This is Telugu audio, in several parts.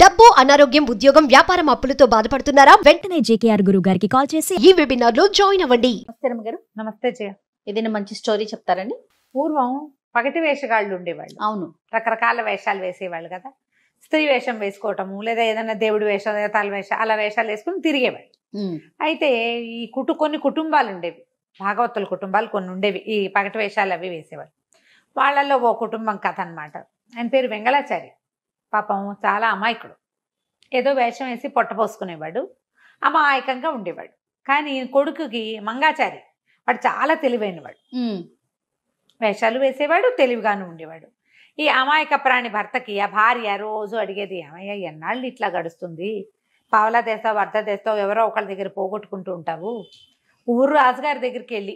డబ్బు, అనారోగ్యం, ఉద్యోగం, వ్యాపారం అప్పులతో బాధపడుతున్నారా? వెంటనే జేకేఆర్ గురువు గారికి కాల్ చేసి ఈ వెబినార్ లో జాయిన్ అవ్వండి. నమస్తే రమ్మగారు. నమస్తే జయ. ఏదైనా మంచి స్టోరీ చెప్తారండి? పూర్వం పగటి వేషగాళ్ళు ఉండేవాళ్ళు. అవును. రకరకాల వేషాలు వేసేవాళ్ళు కదా. స్త్రీ వేషం వేసుకోవటము, లేదా ఏదైనా దేవుడి వేషం, దేవతల వేషం, అలా వేషాలు వేసుకుని తిరిగేవాళ్ళు. అయితే ఈ కొన్ని కుటుంబాలు ఉండేవి, భాగవతుల కుటుంబాలు కొన్ని ఉండేవి, ఈ పగటి వేషాలు అవి వేసేవాళ్ళు. వాళ్ళల్లో ఓ కుటుంబం కథ అనమాట. ఆయన పేరు వెంగళాచారి. పాపం చాలా అమాయకుడు. ఏదో వేషం వేసి పొట్టపోసుకునేవాడు, అమాయకంగా ఉండేవాడు. కానీ కొడుకుకి మంగాచారి, వాడు చాలా తెలివైనవాడు. వేషాలు వేసేవాడు, తెలివిగాను ఉండేవాడు. ఈ అమాయక ప్రాణి భర్తకి ఆ భార్య రోజు అడిగేది, ఏమయ్య ఎన్నాళ్ళు ఇట్లా గడుస్తుంది, పావలా తెస్తావు, అర్ధ తెస్తావు, ఎవరో ఒకళ్ళ దగ్గర పోగొట్టుకుంటూ ఉంటావు. ఊరు రాజుగారి దగ్గరికి వెళ్ళి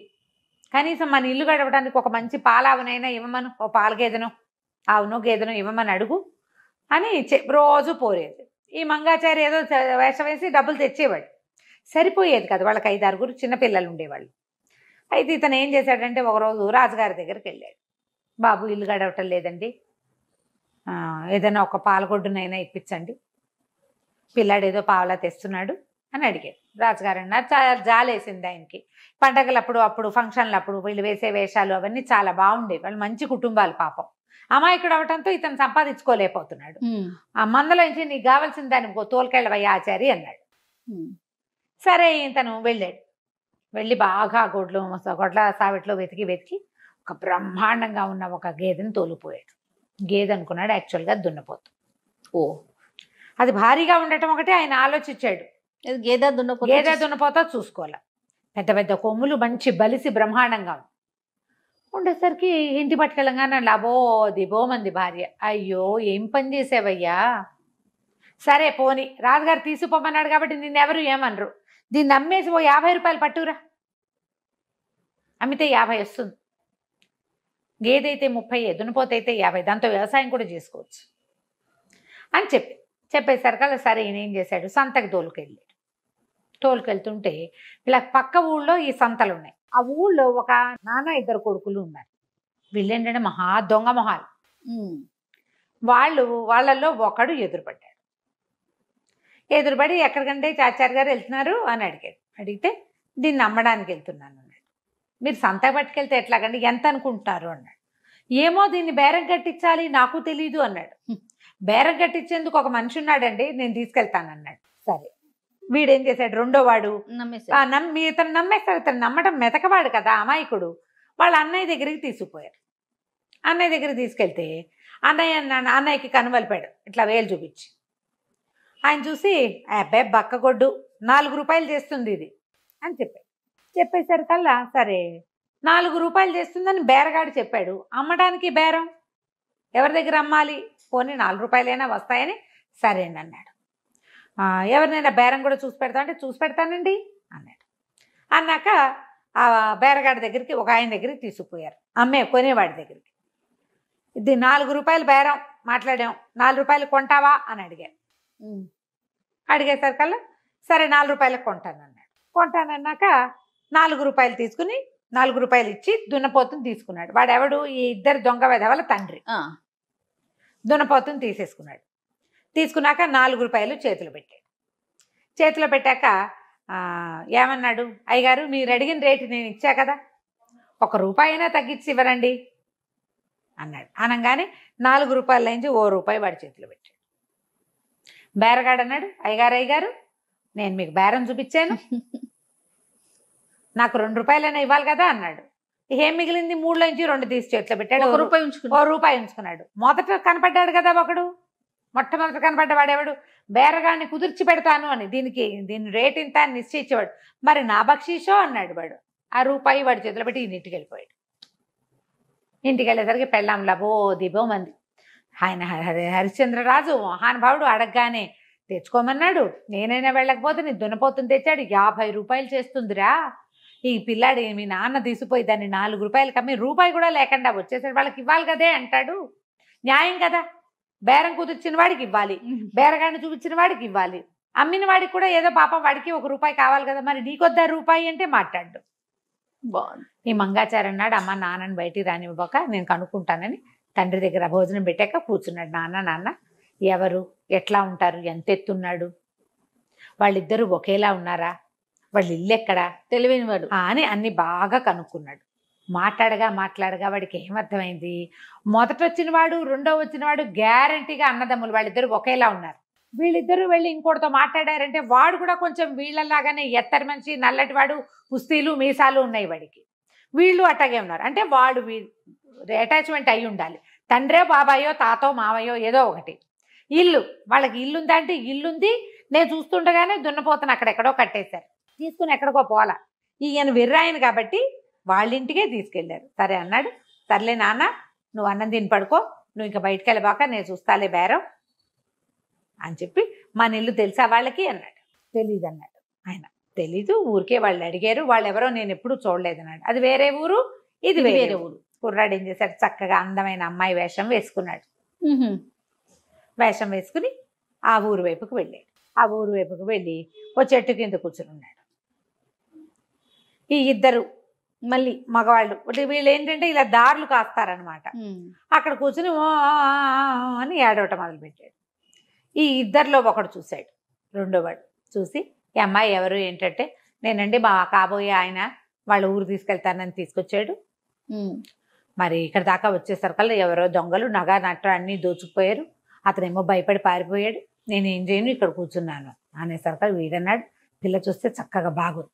కనీసం మన ఇల్లు గడవడానికి ఒక మంచి పాలావునైనా ఇవ్వమను, ఓ పాల గేదెనో ఆవునో గేదెనో ఇవ్వమని అడుగు అని రోజు పోరేది. ఈ మంగాచారి ఏదో వేషం వేసి డబ్బులు తెచ్చేవాడు. సరిపోయేది కదా, వాళ్ళకి 5-6 చిన్నపిల్లలు ఉండేవాళ్ళు. అయితే ఇతను ఏం చేశాడంటే, ఒకరోజు రాజుగారి దగ్గరికి వెళ్ళాడు. బాబు, ఇల్లు గడవటం లేదండి, ఏదైనా ఒక పాలగొడ్డునైనా ఇప్పించండి, పిల్లాడు ఏదో పావలా తెస్తున్నాడు అని అడిగాడు. రాజుగారు అన్నారు, చాలా జాలేసింది ఆయనకి. పండగలప్పుడు, అప్పుడు ఫంక్షన్లప్పుడు వీళ్ళు వేసే వేషాలు అవన్నీ చాలా బాగుండేవి. వాళ్ళు మంచి కుటుంబాలు. పాపం అమాయకుడు అవటంతో ఇతను సంపాదించుకోలేకపోతున్నాడు. ఆ మందలోంచి నీకు కావాల్సిన దాన్ని తోలుకెళ్ళవయ్యా ఆచారి అన్నాడు. సరే ఇతను వెళ్ళాడు. వెళ్ళి బాగా గొడ్ల సావిట్లో వెతికి ఒక బ్రహ్మాండంగా ఉన్న ఒక గేదెని తోలిపోయాడు. గేదె అనుకున్నాడు, యాక్చువల్గా దున్నపోతు. ఓ, అది భారీగా ఉండటం ఒకటి ఆయన ఆలోచించాడు. గేదె దున్నపోతా చూసుకోవాలి. పెద్ద పెద్ద కొమ్ములు, మంచి బలిసి బ్రహ్మాండంగా ఉండేసరికి ఇంటి పట్టుకెళ్ళంగానే లాబో దిబో మంది భార్య. అయ్యో, ఏం పని చేసావయ్యా. సరే పోని, రాజుగారు తీసుకుపోమన్నాడు కాబట్టి నిన్నెవరు ఏమనరు. దీన్ని అమ్మేసి ఓ 50 రూపాయలు పట్టురా, అమ్మితే 50 వస్తుంది. గేదైతే 30, దున్నపోతైతే 50, దాంతో వ్యవసాయం కూడా చేసుకోవచ్చు అని చెప్పేసరికల్లా సరే ఈయన ఏం చేశాడు, సంతకి తోలుకెళ్తుంటే ఇలా పక్క ఊళ్ళో ఈ సంతలు ఉన్నాయి. ఆ ఊళ్ళో ఒక నాన్న 2 కొడుకులు ఉన్నారు. వీళ్ళేంటంటే మహా దొంగ మొహాలు. వాళ్ళల్లో ఒకడు ఎదురుపడి ఎక్కడికంటే చాచారి గారు వెళ్తున్నారు అని అడిగితే దీన్ని అమ్మడానికి వెళ్తున్నాను అన్నాడు. మీరు సంతకు పట్టుకెళ్తే ఎట్లాగండి, ఎంత అనుకుంటున్నారు అన్నాడు. ఏమో, దీన్ని బేరం కట్టించాలి, నాకు తెలీదు అన్నాడు. బేరం కట్టించేందుకు ఒక మనిషి ఉన్నాడండి, నేను తీసుకెళ్తాను అన్నాడు. సరే, వీడేం చేశాడు, రెండో వాడు ఇతను నమ్మేస్తాడు. ఇతను నమ్మటం మెతకవాడు కదా, అమాయకుడు. వాళ్ళ అన్నయ్య దగ్గరికి తీసుకుపోయారు. అన్నయ్య దగ్గరికి తీసుకెళ్తే అన్నయ్యకి కనుమలిపాడు, ఇట్లా వేలు చూపించి. ఆయన చూసి, అబ్బాయి బక్కగొడ్డు, 4 రూపాయలు చేస్తుంది ఇది అని చెప్పేసరికల్లా సరే 4 రూపాయలు చేస్తుందని బేరగాడు చెప్పాడు. అమ్మడానికి బేరం ఎవరి దగ్గర అమ్మాలి, పోనీ 4 రూపాయలైనా వస్తాయని సరేనన్నాడు. ఎవరినైనా బేరం కూడా చూసి పెడతా అంటే చూసి పెడతానండి అన్నాడు. అన్నాక ఆ బేరగాడి దగ్గరికి ఒక ఆయన దగ్గరికి తీసుకుపోయారు, కొనేవాడి దగ్గరికి. ఇది 4 రూపాయలు బేరం మాట్లాడాం, 4 రూపాయలు కొంటావా అని అడిగేసరికల్లా సరే 4 రూపాయలకు కొంటానన్నాక 4 రూపాయలు తీసుకుని 4 రూపాయలు ఇచ్చి దున్నపోతుని తీసుకున్నాడు. వాడెవడు, ఈ 2 దొంగ వెధవల తండ్రి. దున్నపోతుని తీసుకున్నాక 4 రూపాయలు చేతిలో పెట్టాక ఏమన్నాడు, అయ్యగారు మీరు అడిగిన రేటు నేను ఇచ్చా కదా, 1 రూపాయి అయినా తగ్గించి ఇవ్వరండి అన్నాడు. అనగానే 4 రూపాయల నుంచి 1 రూపాయి వాడి చేతిలో పెట్టాడు. బేరగాడు అన్నాడు, అయ్యగారు నేను మీకు బేరం చూపించాను, నాకు 2 రూపాయలైనా ఇవ్వాలి కదా అన్నాడు. ఏం మిగిలింది, 3లో నుంచి 2 తీసి చేతిలో పెట్టాడు. 1 రూపాయి ఉంచుకున్నాడు. మొదట కనపడ్డాడు కదా ఒకడు, మొట్టమొదట కనపడ్డవాడేవాడు, బేరగాడిని కుదిర్చి పెడతాను అని, దీని రేట్ ఇంత అని నిశ్చయించేవాడు. మరి నా బక్షీషో అన్నాడు వాడు. ఆ రూపాయి వాడి చేతిలో పెట్టి ఇంటికి వెళ్ళిపోయాడు. ఇంటికి వెళ్ళేసరికి పెళ్ళాం లబో దిబో మంది. ఆయన హరిశ్చంద్రరాజు మహానుభావుడు, అడగగానే తెచ్చుకోమన్నాడు. నేనైనా వెళ్ళకపోతే నీ దున్నపోతుని తెచ్చాడు, 50 రూపాయలు చేస్తుందిరా. ఈ పిల్లాడు మీ నాన్న తీసిపోయి దాన్ని 4 రూపాయలు కమ్మి రూపాయి కూడా లేకుండా వచ్చేసరికి వాళ్ళకి ఇవ్వాలి కదే అంటాడు. న్యాయం కదా, బేరం కుదిర్చిన వాడికి ఇవ్వాలి, బేరగాడిని చూపించిన వాడికి ఇవ్వాలి, అమ్మిన వాడికి కూడా ఏదో పాపం వాడికి 1 రూపాయి కావాలి కదా, మరి నీకొద్దా రూపాయి అంటే మాట్లాడు. బాగుంది. ఈ మంగాచారి అన్నాడు, అమ్మ నాన్నని బయటికి రానివ్వక నేను కనుక్కుంటానని తండ్రి దగ్గర భోజనం పెట్టాక కూర్చున్నాడు. నాన్న ఎవరు ఎట్లా ఉంటారు, ఎంత ఎత్తున్నాడు, వాళ్ళిద్దరూ ఒకేలా ఉన్నారా, వాళ్ళ ఇల్లు ఎక్కడా తెలివైన వాడు. అని అన్ని బాగా కనుక్కున్నాడు. మాట్లాడగా వాడికి ఏమర్థమైంది, మొదట వచ్చిన వాడు రెండో వచ్చిన వాడు గ్యారంటీగా అన్నదమ్ములు, వాళ్ళిద్దరు ఒకేలా ఉన్నారు. వీళ్ళిద్దరూ వెళ్ళి ఇంకోటితో మాట్లాడారంటే వాడు కూడా కొంచెం వీళ్ళలాగానే ఎత్తరి మనిషి, నల్లటి వాడు, కుస్తీలు మీసాలు ఉన్నాయి వాడికి. వీళ్ళు అట్టాగే ఉన్నారు. అంటే వాడు అటాచ్మెంట్ అయి ఉండాలి. తండ్రే బాబాయో తాతో మావయ్యో ఏదో ఒకటి. ఇల్లు వాళ్ళకి ఇల్లుందా అంటే ఇల్లుంది. నేను చూస్తుండగానే దున్నపోతను అక్కడెక్కడో కట్టేశారు, తీసుకుని ఎక్కడికో పోలా. ఈయన విర్రాయను కాబట్టి వాళ్ళ ఇంటికే తీసుకెళ్ళారు. సరే అన్నాడు, సర్లే నాన్న నువ్వు అన్నం తిని పడుకో, నువ్వు ఇంకా బయటికి వెళ్ళబాక, నేను చూస్తాలే బేరం అని చెప్పి, మన ఇల్లు తెలుసా వాళ్ళకి అన్నాడు. తెలీదు అన్నాడు ఆయన. తెలీదు, ఊరికే వాళ్ళు అడిగారు, వాళ్ళు ఎవరో నేను ఎప్పుడూ చూడలేదు అన్నాడు. అది వేరే ఊరు, ఇది వేరే ఊరు. కుర్రాడు ఏం చేశాడు, చక్కగా అందమైన అమ్మాయి వేషం వేసుకున్నాడు. వేషం వేసుకుని ఆ ఊరు వైపుకు వెళ్ళాడు. ఆ ఊరు వైపుకు వెళ్ళి ఓ చెట్టు కింద కూర్చుని ఉన్నాడు. ఈ ఇద్దరు మళ్ళీ మగవాళ్ళు, వీళ్ళు ఏంటంటే ఇలా దారులు కాస్తారనమాట. అక్కడ కూర్చుని ఓ అని ఏడవటం మొదలుపెట్టాడు. ఈ ఇద్దరిలో ఒకడు చూశాడు, రెండోవాడు చూసి, ఈ అమ్మాయి ఎవరు ఏంటంటే, నేనండి మా కాబోయే ఆయన వాళ్ళ ఊరు తీసుకెళ్తానని తీసుకొచ్చాడు. మరి ఇక్కడ దాకా వచ్చేసరికల్లా ఎవరో దొంగలు నగ నట్ట అన్నీ దోచుకుపోయారు, అతనేమో భయపడి పారిపోయాడు, నేను ఏం చేయను ఇక్కడ కూర్చున్నాను అనేసరికి వీడన్నాడు, పిల్ల చూస్తే చక్కగా బాగుంది.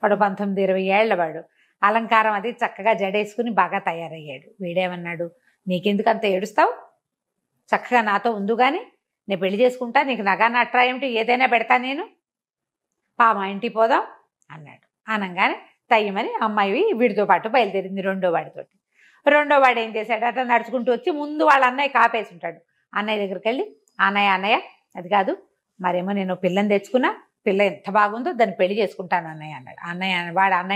వాడు 19-20 ఏళ్ల వాడు, అలంకారం అది చక్కగా జడేసుకుని బాగా తయారయ్యాడు. వీడేమన్నాడు, నీకెందుకు అంత ఏడుస్తావు, చక్కగా నాతో ఉందు కానీ నేను పెళ్లి చేసుకుంటా, నీకు నగా నట్రా ఏమిటి ఏదైనా పెడతా నేను, మా ఇంటికి పోదాం అన్నాడు. అనగానే తయ్యమని అమ్మాయి వీడితో పాటు బయలుదేరింది రెండో వాడితోటి. రెండో వాడు ఏం చేశాడు, అట్లా నడుచుకుంటూ వచ్చి ముందు వాళ్ళ అన్నయ్య కాపేసి ఉంటాడు. అన్నయ్య దగ్గరికి వెళ్ళి, అన్నయ్య అది కాదు, మరేమో నేను పిల్లని తెచ్చుకున్నా, పిల్ల ఎంత బాగుందో దాన్ని పెళ్లి చేసుకుంటాను అన్నయ్య అన్నాడు. అన్నయ్య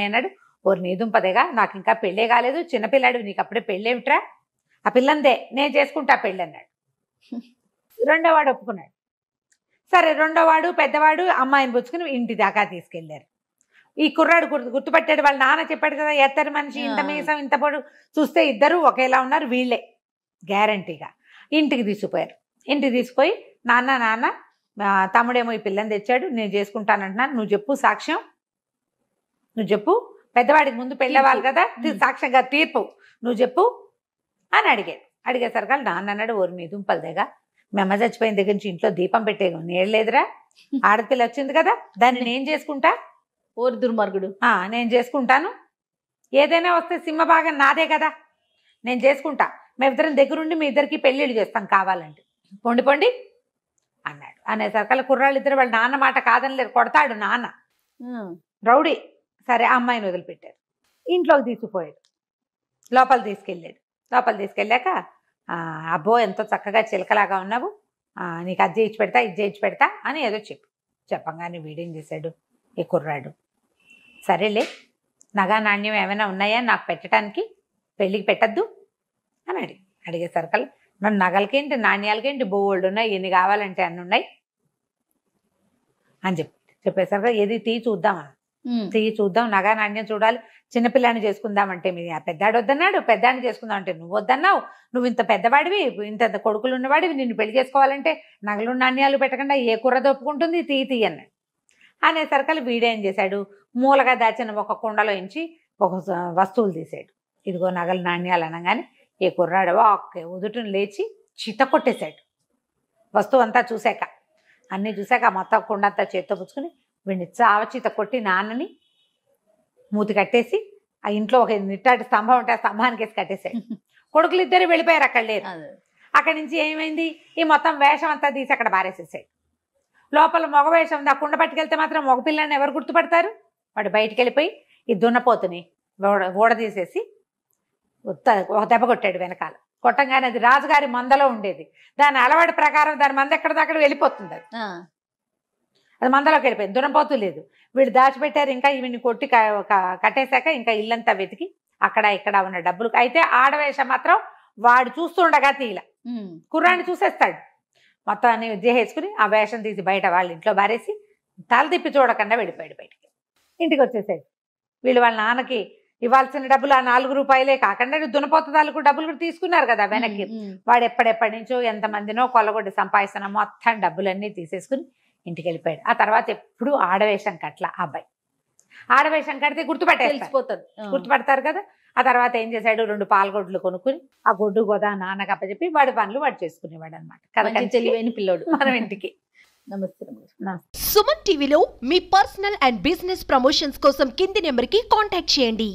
అన్నాడు, ఓరు నీ దుంపదేగా, నాకు ఇంకా పెళ్ళే కాలేదు, చిన్నపిల్లాడు, నీకు అప్పుడే పెళ్ళేమిట్రా, ఆ పిల్లందే నేను చేసుకుంటా పెళ్ళి అన్నాడు. రెండోవాడు ఒప్పుకున్నాడు. సరే రెండోవాడు పెద్దవాడు అమ్మాయిని పుచ్చుకుని ఇంటి దాకా తీసుకెళ్లారు. ఈ కుర్రాడు గుర్తుపట్టాడు, వాళ్ళ నాన్న చెప్పాడు కదా, ఎత్తరి మనిషి, ఇంత మీసం ఇంత పొడు, చూస్తే ఇద్దరు ఒకేలా ఉన్నారు, వీళ్ళే గ్యారంటీగా. ఇంటికి తీసుకుపోయారు. ఇంటికి తీసుకుపోయి, నాన్న తమ్ముడేమో ఈ పిల్లని తెచ్చాడు, నేను చేసుకుంటానంటున్నాను, నువ్వు చెప్పు సాక్ష్యం, నువ్వు చెప్పు, పెద్దవాడికి ముందు పెళ్ళేవాళ్ళు కదా, సాక్ష్యంగా తీర్పు నువ్వు చెప్పు అని అడిగేసరికి నాన్న అన్నాడు, ఓరి మీ దుంపలదేగా, మీ అమ్మ చచ్చిపోయిన దగ్గర నుంచి ఇంట్లో దీపం పెట్టే నీళ్ళలేదురా, ఆడపిల్ల వచ్చింది కదా, దాన్ని నేను చేసుకుంటా, ఓరి దుర్మార్గుడు, నేను చేసుకుంటాను, ఏదైనా వస్తే సింహభాగం నాదే కదా, నేను చేసుకుంటా, మేమిద్దరం దగ్గరుండి మీ ఇద్దరికి పెళ్ళిళ్ళు చేస్తాం కావాలంటే, పొండి అన్నాడు. అనేసరికల్లా కుర్రాళ్ళు ఇద్దరు వాళ్ళ నాన్న మాట కాదని లేదు, కొడతాడు నాన్న, రౌడీ. సరే అమ్మాయిని వదిలిపెట్టారు, ఇంట్లోకి తీసుకుపోయాడు, లోపల తీసుకెళ్ళాక అబ్బో ఎంతో చక్కగా చిలకలాగా ఉన్నావు, నీకు అది చేయించి పెడతా ఇది చేయించి పెడతా అని ఏదో చెప్పంగానే వీడేం చేశాడు, ఈ కుర్రాడు, సరేలే నగా నాణ్యం ఏమైనా ఉన్నాయా నాకు పెట్టడానికి, పెళ్ళికి పెట్టద్దు అని అడిగేసరికల్లా, నన్ను నగలకేంటి నాణ్యాలకేంటి బోల్డ్ ఉన్నాయి, ఎన్ని కావాలంటే అన్ని ఉన్నాయి అని చెప్పేసరికి ఏది తీయి చూద్దాం నగా నాణ్యం చూడాలి, చిన్నపిల్లాన్ని చేసుకుందామంటే మీ పెద్దాడు వద్దన్నాడు, పెద్దాన్ని చేసుకుందామంటే నువ్వు వద్దన్నావు, నువ్వు ఇంత పెద్దవాడివి, ఇంత కొడుకులు ఉన్నవాడివి, నిన్ను పెళ్లి చేసుకోవాలంటే నగలు నాణ్యాలు పెట్టకుండా ఏ కుర్ర దొప్పుకుంటుంది, తీయి అన్నాడు. అనేసరికి వీడేం చేశాడు, మూలగా దాచిన ఒక కుండలో ఇంచి ఒక వస్తువులు తీసాడు. ఇదిగో నగలు నాణ్యాలు అనగానే ఏ కుర్రాడు ఒక్క ఉదుటిని లేచి చిత కొట్టేశాడు. వస్తువు అంతా చూశాక, అన్నీ చూశాక మొత్తం కుండ అంతా చేత్తో పుచ్చుకుని వీడిని చావచిత కొట్టి నాన్నని మూతి కట్టేసి, ఆ ఇంట్లో ఒక నిట్టాటి స్తంభం ఉంటే ఆ స్తంభానికి వేసి కట్టేశాడు. కొడుకులు ఇద్దరు వెళ్ళిపోయారు, అక్కడ లేరు. అక్కడి నుంచి ఏమైంది, ఈ మొత్తం వేషం అంతా తీసి అక్కడ బారేసేసాడు. లోపల మగ వేషం ఉంది, ఆ కుండ పట్టుకెళ్తే మాత్రం మగపిల్లని ఎవరు గుర్తుపడతారు, వాడు బయటికి వెళ్ళిపోయి ఈ దున్నపోతుని ఊడదీసేసి ఒక దెబ్బ కొట్టాడు వెనకాల. కొట్టంగానే అది రాజుగారి మందలో ఉండేది, దాని అలవాటు ప్రకారం దాని మంద ఎక్కడిదక్కడ వెళ్ళిపోతుంది, అది మందలోకి వెళ్ళిపోయింది, దున్నపోతు లేదు. వీడు దాచిపెట్టారు, ఇంకా వీడిని కొట్టి కట్టేశాక ఇంకా ఇల్లంతా వెతికి అక్కడ ఇక్కడ ఉన్న డబ్బులు. అయితే ఆడవేషం మాత్రం వాడు చూస్తుండగా తీల, కుర్రాన్ని చూసేస్తాడు, మొత్తం అన్ని ఉద్దేశించుకుని ఆ వేషం తీసి బయట వాళ్ళ ఇంట్లో బారేసి తల తిప్పి చూడకుండా వెళ్ళిపోయాడు బయటికి. ఇంటికి వచ్చేసాడు. వీళ్ళు వాళ్ళ నాన్నకి ఇవ్వాల్సిన డబ్బులు ఆ 4 రూపాయలే కాకుండా దున్నపోతదాలకు డబ్బులు కూడా తీసుకున్నారు కదా వెనక్కి. వాడు ఎప్పటి నుంచో ఎంతమందినో కొల్లగొడ్డి సంపాదిస్తున్న మొత్తం డబ్బులన్నీ తీసేసుకుని ఇంటికి వెళ్ళిపోయాడు. ఆ తర్వాత ఎప్పుడు ఆడవేషం కట్ల ఆ అబ్బాయి. ఆడవేషం కడితే తెలిసిపోతుంది. గుర్తుపడతారు కదా. ఆ తర్వాత ఏం చేశాడు, 2 పాలగొడ్లు కొనుక్కుని ఆ గొడ్డు గోదా నాన్నకు అప్పచెప్పి వాడి పనులు వాడు చేసుకునేవాడు అనమాట. మంచి తెలివైన పిల్లోడు. మనం ఇంటికి. నమస్తే. సుమన్ టీవీలో మీ పర్సనల్ అండ్ బిజినెస్ ప్రమోషన్స్ కోసం కింది నెంబర్కి కాంటాక్ట్ చేయండి.